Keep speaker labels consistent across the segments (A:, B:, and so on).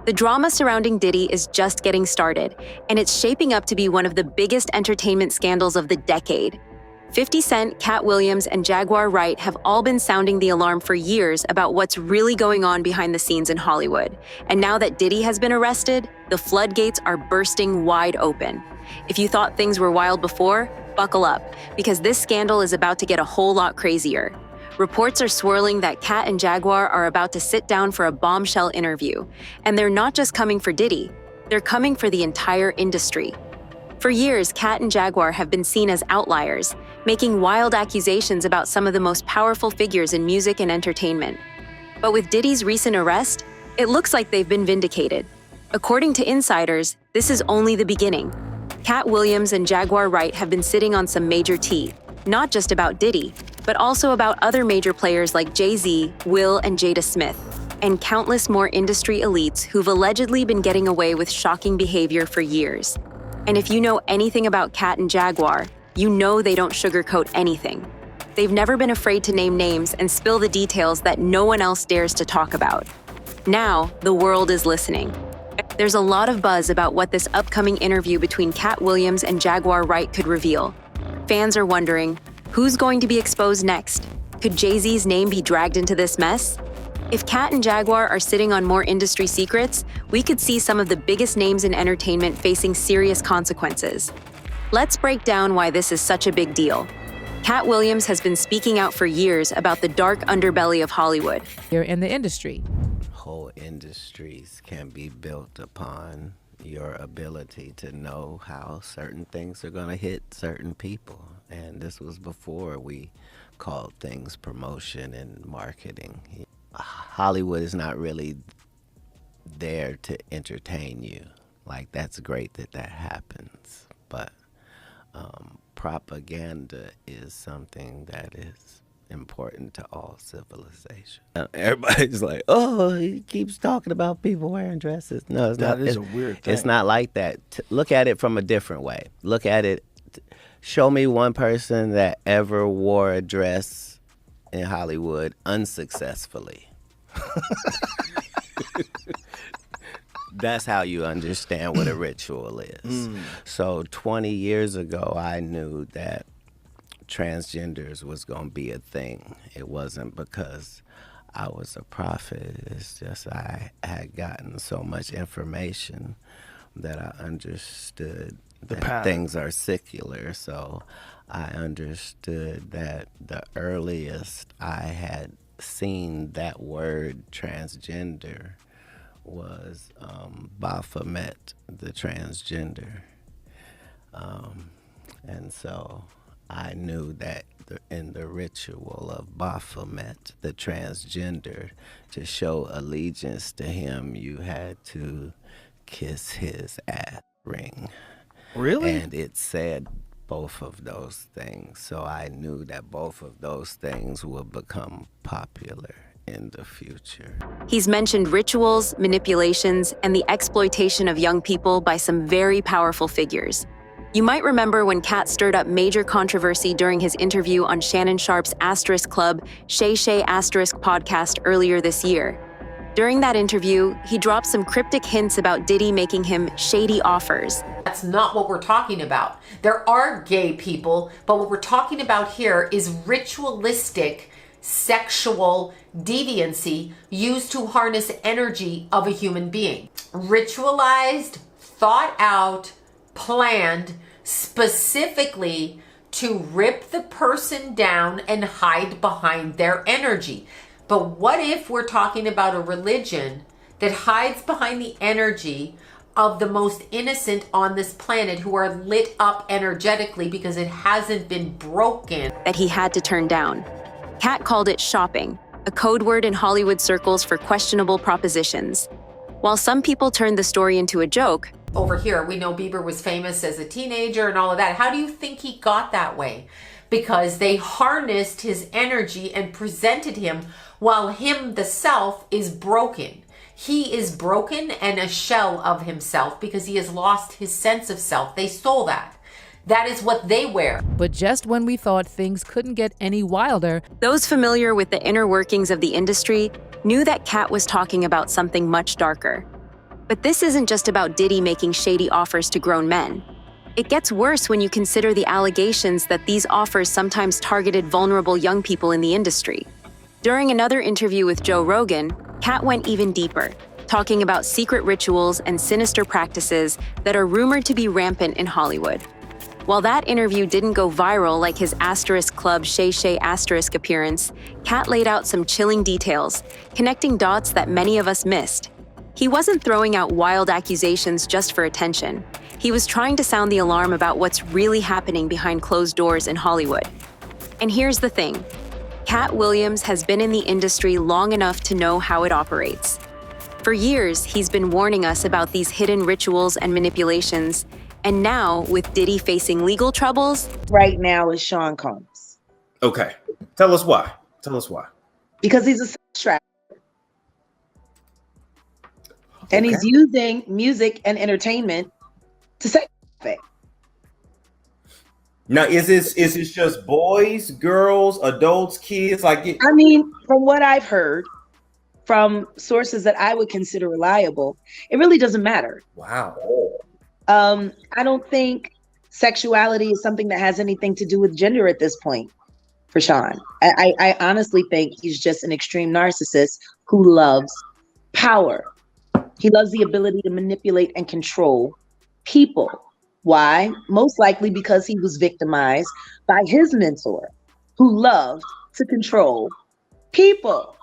A: The drama surrounding Diddy is just getting started, and it's shaping up to be one of the biggest entertainment scandals of the decade. 50 Cent, Katt Williams, and Jaguar Wright have all been sounding the alarm for years about what's really going on behind the scenes in Hollywood. And now that Diddy has been arrested, the floodgates are bursting wide open. If you thought things were wild before, buckle up, because this scandal is about to get a whole lot crazier. Reports are swirling that Cat and Jaguar are about to sit down for a bombshell interview. And they're not just coming for Diddy, they're coming for the entire industry. For years, Cat and Jaguar have been seen as outliers, making wild accusations about some of the most powerful figures in music and entertainment. But with Diddy's recent arrest, it looks like they've been vindicated. According to insiders, this is only the beginning. Katt Williams and Jaguar Wright have been sitting on some major tea, not just about Diddy, but also about other major players like Jay-Z, Will, and Jada Smith, and countless more industry elites who've allegedly been getting away with shocking behavior for years. And if you know anything about Cat and Jaguar, you know they don't sugarcoat anything. They've never been afraid to name names and spill the details that no one else dares to talk about. Now, the world is listening. There's a lot of buzz about what this upcoming interview between Katt Williams and Jaguar Wright could reveal. Fans are wondering, who's going to be exposed next? Could Jay-Z's name be dragged into this mess? If Cat and Jaguar are sitting on more industry secrets, we could see some of the biggest names in entertainment facing serious consequences. Let's break down why this is such a big deal. Katt Williams has been speaking out for years about the dark underbelly of Hollywood.
B: You're in the industry.
C: Whole industries can be built upon your ability to know how certain things are going to hit certain people. And this was before we called things promotion and marketing. Hollywood is not really there to entertain you. Like, that's great that that happens. But propaganda is something that is important to all civilization. Everybody's like, oh, he keeps talking about people wearing dresses. No, it's not.
D: That is a weird thing.
C: It's not like that. Look at it from a different way. Look at it. Show me one person that ever wore a dress in Hollywood unsuccessfully. That's how you understand what a ritual is. So 20 years ago, I knew that transgenders was going to be a thing. It wasn't because I was a prophet. It's just I had gotten so much information that I understood that things are secular. So I understood that the earliest I had seen that word transgender was Baphomet, the transgender. And so I knew that in the ritual of Baphomet, the transgender, to show allegiance to him, you had to kiss his ass ring.
D: Really?
C: And it said both of those things. So I knew that both of those things would become popular in the future.
A: He's mentioned rituals, manipulations, and the exploitation of young people by some very powerful figures. You might remember when Katt stirred up major controversy during his interview on Shannon Sharpe's Asterisk Club, Shay Shay Asterisk podcast earlier this year. During that interview, he dropped some cryptic hints about Diddy making him shady offers.
E: That's not what we're talking about. There are gay people, but what we're talking about here is ritualistic sexual deviancy used to harness energy of a human being. Ritualized, thought out, planned specifically to rip the person down and hide behind their energy. But what if we're talking about a religion that hides behind the energy of the most innocent on this planet who are lit up energetically because it hasn't been broken?
A: That he had to turn down. Katt called it shopping, a code word in Hollywood circles for questionable propositions. While some people turned the story into a joke,
E: over here, we know Bieber was famous as a teenager and all of that. How do you think he got that way? Because they harnessed his energy and presented him while him, the self, is broken. He is broken and a shell of himself because he has lost his sense of self. They stole that. That is what they wear.
B: But just when we thought things couldn't get any wilder,
A: those familiar with the inner workings of the industry knew that Katt was talking about something much darker. But this isn't just about Diddy making shady offers to grown men. It gets worse when you consider the allegations that these offers sometimes targeted vulnerable young people in the industry. During another interview with Joe Rogan, Katt went even deeper, talking about secret rituals and sinister practices that are rumored to be rampant in Hollywood. While that interview didn't go viral like his Asterisk Club Shay Shay Asterisk appearance, Katt laid out some chilling details, connecting dots that many of us missed. He wasn't throwing out wild accusations just for attention. He was trying to sound the alarm about what's really happening behind closed doors in Hollywood. And here's the thing. Katt Williams has been in the industry long enough to know how it operates. For years, he's been warning us about these hidden rituals and manipulations, and now, with Diddy facing legal troubles,
D: right now is Sean Combs.
F: Okay. Tell us why.
D: Because he's a sex trafficker. And he's using music and entertainment to sex traffic.
F: Now, is this just boys, girls, adults, kids?
D: I mean, from what I've heard from sources that I would consider reliable, it really doesn't matter.
F: Wow.
D: I don't think sexuality is something that has anything to do with gender at this point for Sean. I honestly think he's just an extreme narcissist who loves power. He loves the ability to manipulate and control people. Why? Most likely because he was victimized by his mentor, who loved to control people.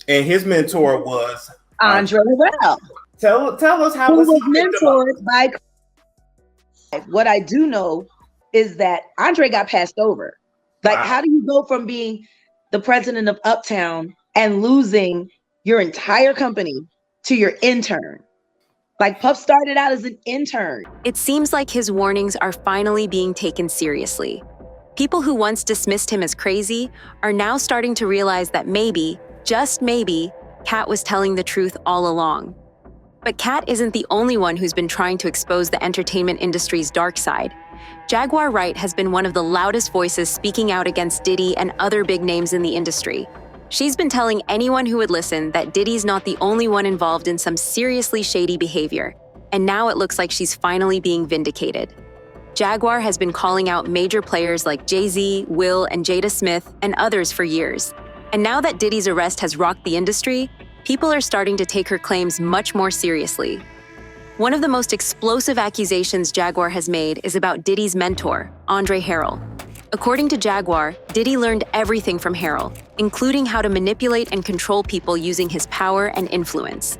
F: And his mentor was
D: Andre Harrell.
F: Tell us how
D: who was
F: he
D: mentored by. What I do know is that Andre got passed over. Like,
F: wow.
D: How do you go from being the president of Uptown and losing your entire company to your intern? Like, Puff started out as an intern.
A: it seems like his warnings are finally being taken seriously. People who once dismissed him as crazy are now starting to realize that maybe, just maybe, Katt was telling the truth all along. But Katt isn't the only one who's been trying to expose the entertainment industry's dark side. Jaguar Wright has been one of the loudest voices speaking out against Diddy and other big names in the industry. She's been telling anyone who would listen that Diddy's not the only one involved in some seriously shady behavior, and now it looks like she's finally being vindicated. Jaguar has been calling out major players like Jay-Z, Will, and Jada Smith, and others for years. And now that Diddy's arrest has rocked the industry, people are starting to take her claims much more seriously. One of the most explosive accusations Jaguar has made is about Diddy's mentor, Andre Harrell. According to Jaguar, Diddy learned everything from Harrell, including how to manipulate and control people using his power and influence.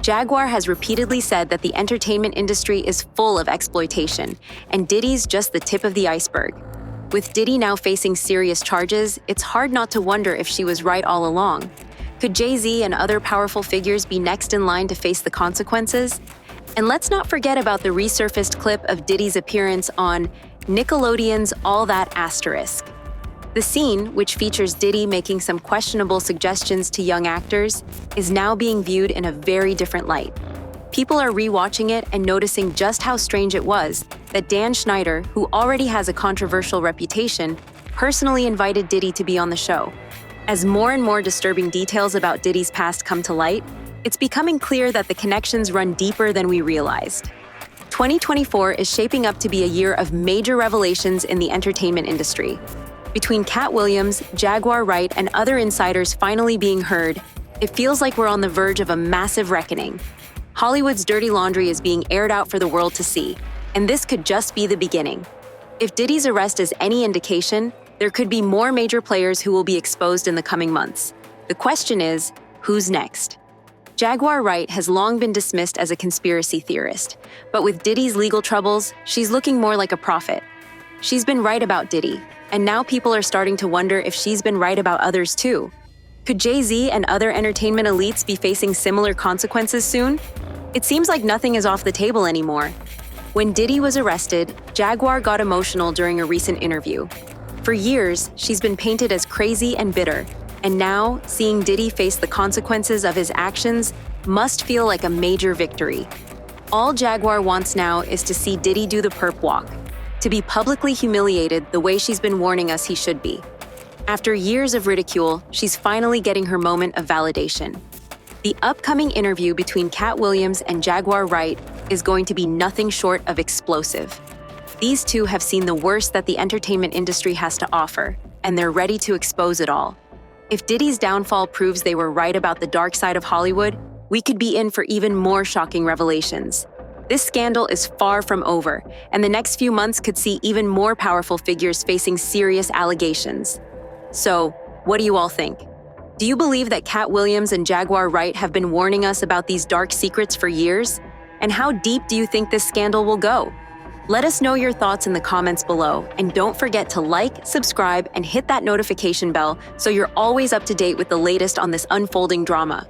A: Jaguar has repeatedly said that the entertainment industry is full of exploitation, and Diddy's just the tip of the iceberg. With Diddy now facing serious charges, it's hard not to wonder if she was right all along. Could Jay-Z and other powerful figures be next in line to face the consequences? And let's not forget about the resurfaced clip of Diddy's appearance on Nickelodeon's All That Asterisk. The scene, which features Diddy making some questionable suggestions to young actors, is now being viewed in a very different light. People are rewatching it and noticing just how strange it was that Dan Schneider, who already has a controversial reputation, personally invited Diddy to be on the show. As more and more disturbing details about Diddy's past come to light, it's becoming clear that the connections run deeper than we realized. 2024 is shaping up to be a year of major revelations in the entertainment industry. Between Katt Williams, Jaguar Wright, and other insiders finally being heard, it feels like we're on the verge of a massive reckoning. Hollywood's dirty laundry is being aired out for the world to see, and this could just be the beginning. If Diddy's arrest is any indication, there could be more major players who will be exposed in the coming months. The question is, who's next? Jaguar Wright has long been dismissed as a conspiracy theorist, but with Diddy's legal troubles, she's looking more like a prophet. She's been right about Diddy, and now people are starting to wonder if she's been right about others too. Could Jay-Z and other entertainment elites be facing similar consequences soon? It seems like nothing is off the table anymore. When Diddy was arrested, Jaguar got emotional during a recent interview. For years, she's been painted as crazy and bitter, and now, seeing Diddy face the consequences of his actions must feel like a major victory. All Jaguar wants now is to see Diddy do the perp walk, to be publicly humiliated the way she's been warning us he should be. After years of ridicule, she's finally getting her moment of validation. The upcoming interview between Katt Williams and Jaguar Wright is going to be nothing short of explosive. These two have seen the worst that the entertainment industry has to offer, and they're ready to expose it all. If Diddy's downfall proves they were right about the dark side of Hollywood, we could be in for even more shocking revelations. This scandal is far from over, and the next few months could see even more powerful figures facing serious allegations. So, what do you all think? Do you believe that Katt Williams and Jaguar Wright have been warning us about these dark secrets for years? And how deep do you think this scandal will go? Let us know your thoughts in the comments below, and don't forget to like, subscribe, and hit that notification bell so you're always up to date with the latest on this unfolding drama.